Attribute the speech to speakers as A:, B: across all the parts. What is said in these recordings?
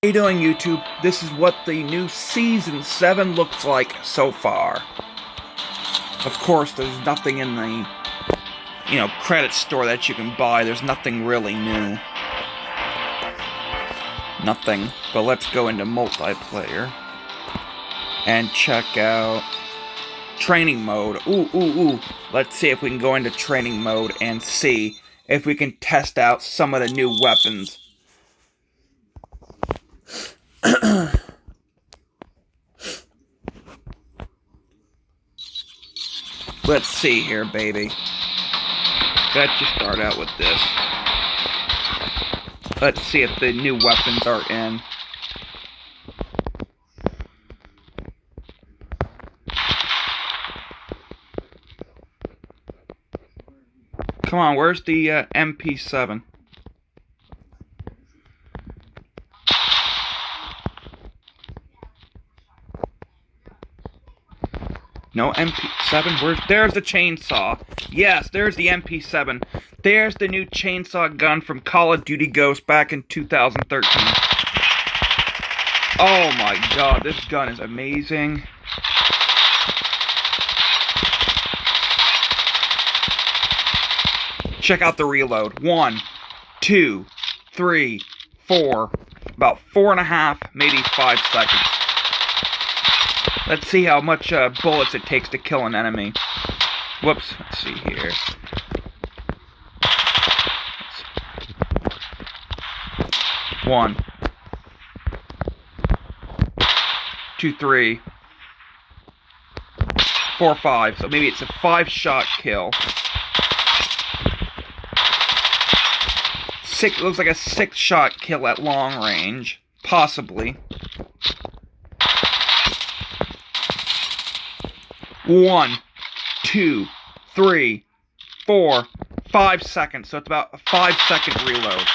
A: How you doing, YouTube? This is what the new Season 7 looks like so far. Of course, there's nothing in the, credit store that you can buy. There's nothing really new. Nothing. But let's go into multiplayer. And check out training mode. Ooh. Let's see if we can go into training mode and see if we can test out some of the new weapons. Let's see here, baby. Let's just start out with this. Let's see if the new weapons are in. Come on, where's the MP5? No MP5? There's the chainsaw. Yes, there's the MP5. There's the new chainsaw gun from Call of Duty Ghosts back in 2013. Oh my god, this gun is amazing. Check out the reload. 1, 2, 3, 4. About 4.5, maybe 5 seconds. Let's see how much bullets it takes to kill an enemy. Whoops, let's see here. 1, 2, 3, 4, 5. So maybe it's a 5-shot kill. It looks like a 6-shot kill at long range. Possibly. 1, 2, 3, 4, 5 seconds. So it's about a 5-second reload.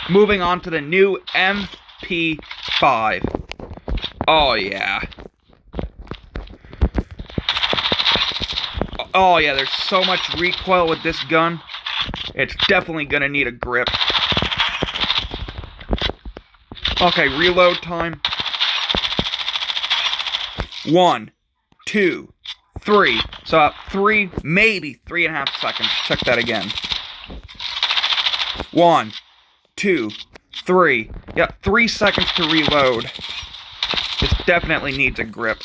A: Moving on to the new MP5. Oh yeah. Oh yeah, there's so much recoil with this gun. It's definitely gonna need a grip. Okay, reload time. 1, 2, 3. So about 3, maybe 3.5 seconds. Check that again. 1, 2, 3. Yeah, 3 seconds to reload. This definitely needs a grip.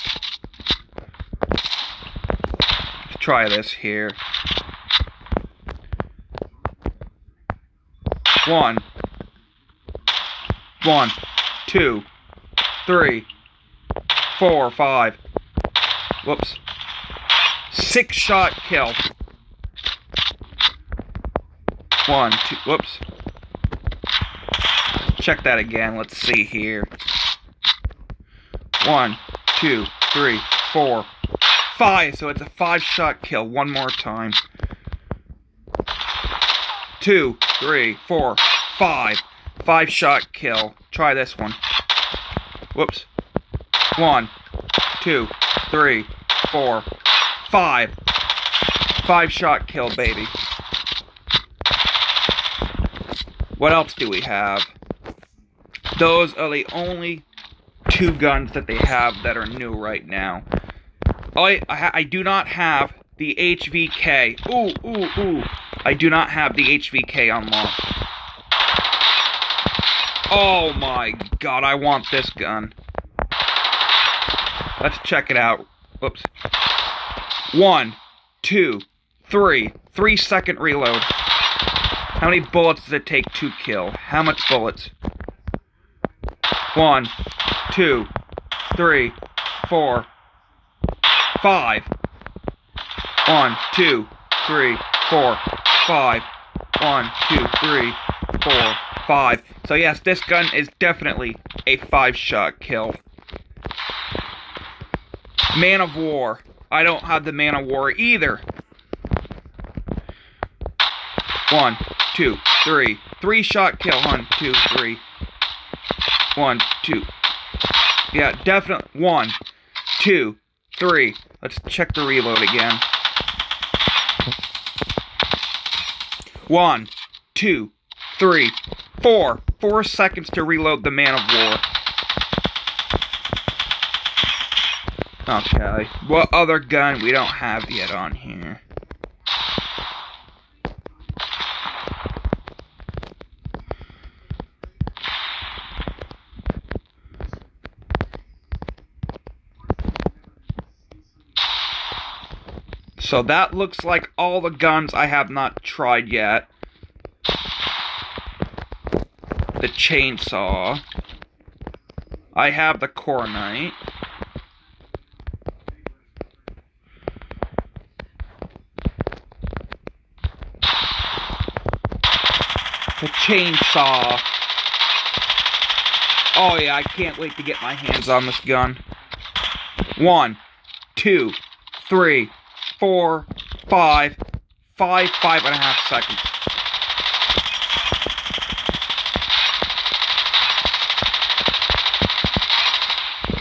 A: Let's try this here. 1, 2, 3, 4, 5. Whoops. 6-shot kill. 1, 2. Whoops. Check that again. Let's see here. 1, 2, 3, 4, 5. So it's a 5-shot kill. One more time. 2, 3, 4, 5. 5-shot kill. Try this one. Whoops. 1, 2, 3, 4, 5. 5-shot kill, baby. What else do we have? Those are the only 2 guns that they have that are new right now. I do not have the HVK. Ooh. I do not have the HVK unlocked. Oh my god, I want this gun. Let's check it out. Whoops. 1, 2, 3. 3-second reload. How many bullets does it take to kill? How much bullets? 1, 2, 3, 4, 5. 1, 2, 3, 4, 5. 1, 2, 3, 4, 5. So yes, this gun is definitely a 5-shot kill. Man of War. I don't have the Man of War either. 1, 2, 3. 3-shot kill. 1, 2, 3. 1, 2. Yeah, definitely. 1, 2, 3. Let's check the reload again. 1, 2, 3, 4. 4 seconds to reload the Man of War. Okay, what other gun we don't have yet on here? So that looks like all the guns I have not tried yet. The chainsaw. I have the Cornite. The chainsaw. Oh yeah, I can't wait to get my hands on this gun. 1, 2, 3, 4, 5, 5.5 seconds.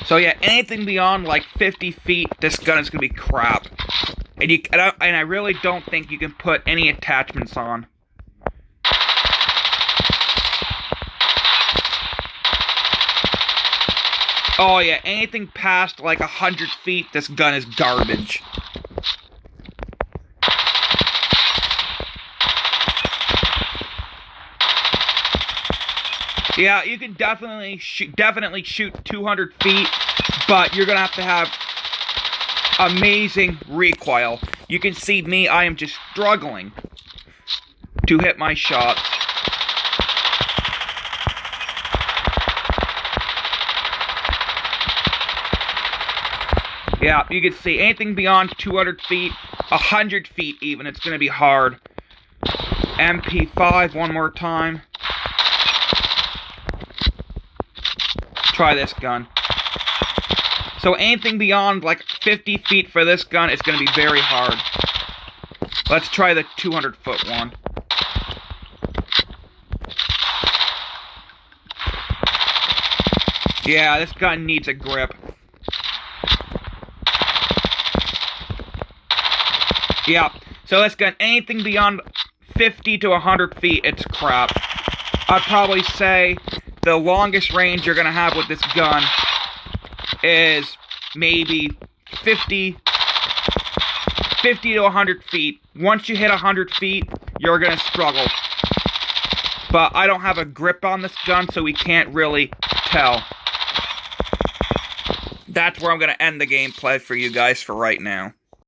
A: So yeah, anything beyond like 50 feet, this gun is gonna be crap. And I really don't think you can put any attachments on. Oh yeah, anything past like 100 feet, this gun is garbage. Yeah, you can definitely shoot 200 feet, but you're gonna have to have amazing recoil. You can see me, I am just struggling to hit my shots. Yeah, you can see anything beyond 200 feet, 100 feet even, it's gonna be hard. MP5 one more time. Try this gun. So anything beyond like 50 feet for this gun is going to be very hard. Let's try the 200-foot one. Yeah, this gun needs a grip. Yeah, so this gun, anything beyond 50 to 100 feet, it's crap. I'd probably say the longest range you're going to have with this gun is maybe 50 to 100 feet. Once you hit 100 feet, you're going to struggle. But I don't have a grip on this gun, so we can't really tell. That's where I'm going to end the gameplay for you guys for right now.